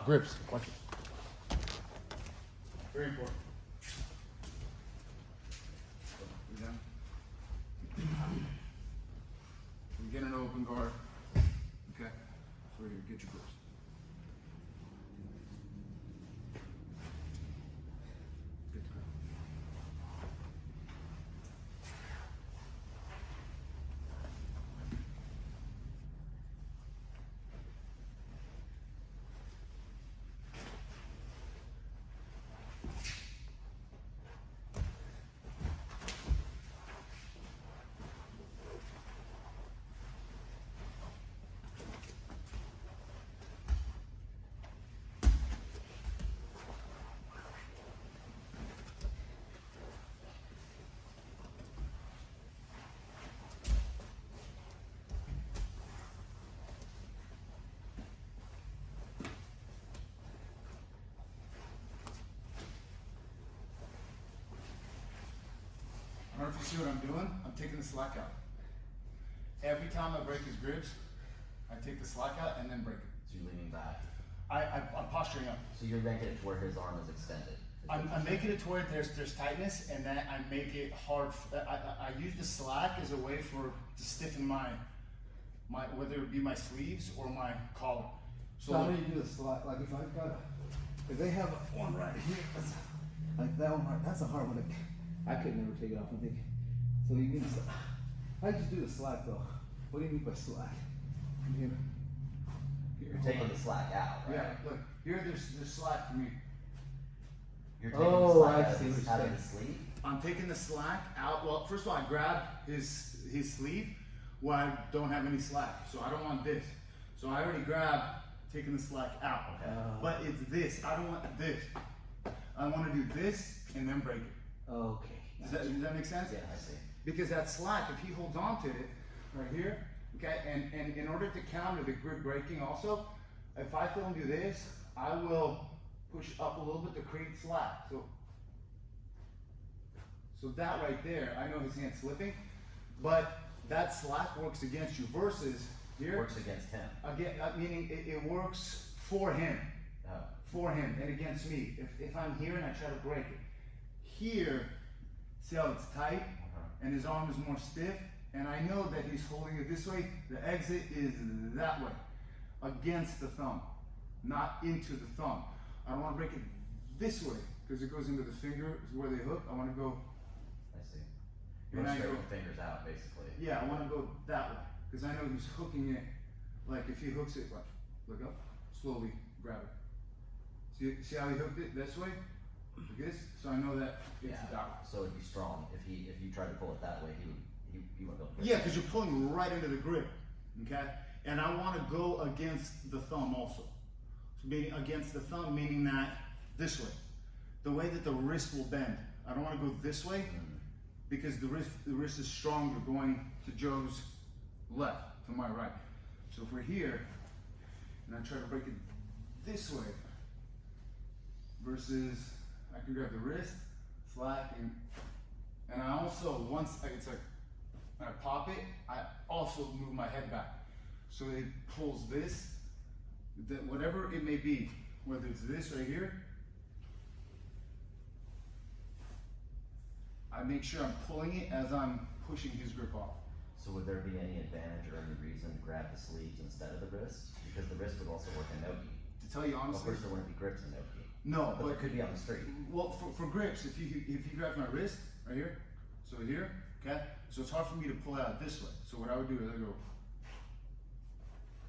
grips. Watch it. Very important. You down? You get an open guard. Okay. So here, get your grips. Get the grip. I don't know if you see what I'm doing. I'm taking the slack out. Every time I break his grips, I take the slack out and then break it. So you're leaning back. I'm posturing up. So you're making it to where his arm is extended. I'm making it to where there's tightness, and then I make it hard. I use the slack as a way to stiffen my whether it be my sleeves or my collar. So how do you do the slack? Like if they have one right here, like that one, that's a hard one. I could never take it off. I think. So you mean how do you do the slack though? What do you mean by slack? Here. You're taking the slack out, right? Yeah, look here. There's slack for me. You're taking the slack I out see of his sleeve. I'm taking the slack out. Well, first of all, I grab his sleeve where I don't have any slack, so I don't want this. So I already grabbed, taking the slack out. Okay. But it's this. I don't want this. I want to do this and then break it. Okay. Does that make sense? Yeah, I see. Because that slack, if he holds on to it right here, okay, and in order to counter the grip breaking also, if I feel him do this, I will push up a little bit to create slack. So that right there, I know his hand's slipping, but that slack works against you versus here. Works against him. Again, meaning it works for him. Oh. For him and against me. If I'm here and I try to break it. Here, see how it's tight and his arm is more stiff, and I know that he's holding it this way. The exit is that way, against the thumb, not into the thumb. I don't want to break it this way because it goes into the finger where they hook. I want to go. I see. You And want I to go. straighten the fingers out, basically. Yeah, I want to go that way because I know he's hooking it. Like if he hooks it, watch, look up, slowly grab it. See how he hooked it this way? Like this? So I know that it's that way. So it'd be strong. If you tried to pull it that way, he wouldn't be able to. Yeah, because you're pulling right into the grip, okay? And I want to go against the thumb also. So meaning against the thumb, meaning that this way. The way that the wrist will bend. I don't want to go this way because the wrist is stronger going to Joe's left, to my right. So if we're here, and I try to break it this way, versus I can grab the wrist, slack, and I also, once it's like, when I pop it, I also move my head back. So it pulls this, that whatever it may be, whether it's this right here, I make sure I'm pulling it as I'm pushing his grip off. So would there be any advantage or any reason to grab the sleeves instead of the wrist? Because the wrist would also work in no-gi. To tell you Of honestly, course, there wouldn't be grips in no-gi. no, But there could be on the street. well, for grips, if you grab my wrist right here, so here, okay, so it's hard for me to pull it out this way. So what I would do is I go,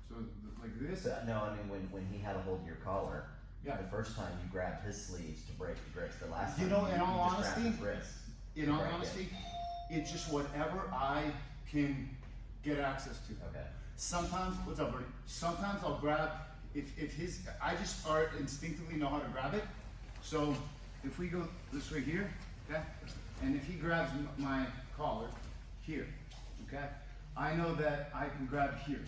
so like this. No, I mean when he had a hold of your collar. Yeah. The first time you grabbed his sleeves to break the grips. The last time You know, in you all just grabbed honesty, his wrist. In all Right, yeah. honesty, it's just whatever I can get access to. Okay. Sometimes, what's up, buddy? Sometimes I'll grab, if his, I just instinctively know how to grab it. So if we go this way here, okay, and if he grabs my collar here, okay, I know that I can grab here.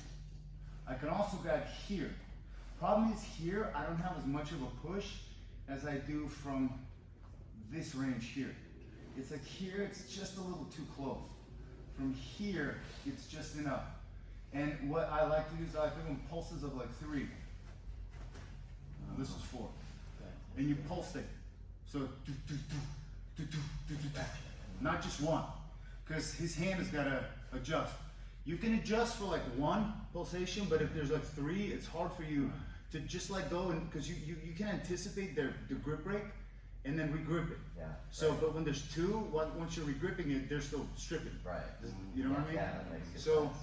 I can also grab here. Problem is here, I don't have as much of a push as I do from this range here. It's like here, it's just a little too close. From here, it's just enough. And what I like to do is I like to do pulses of like 3. This is 4. And you pulse it. So, not just 1. Because his hand has got to adjust. You can adjust for like 1 pulsation, but if there's like 3, it's hard for you to just let go, and because you can anticipate the grip break and then regrip it. Yeah. So, right. but when there's 2, once you're regripping it, they're still stripping. Right. You know what I mean? Yeah, that makes good So, sense.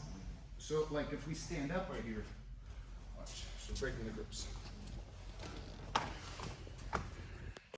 so like if we stand up right here, watch. So breaking the grips.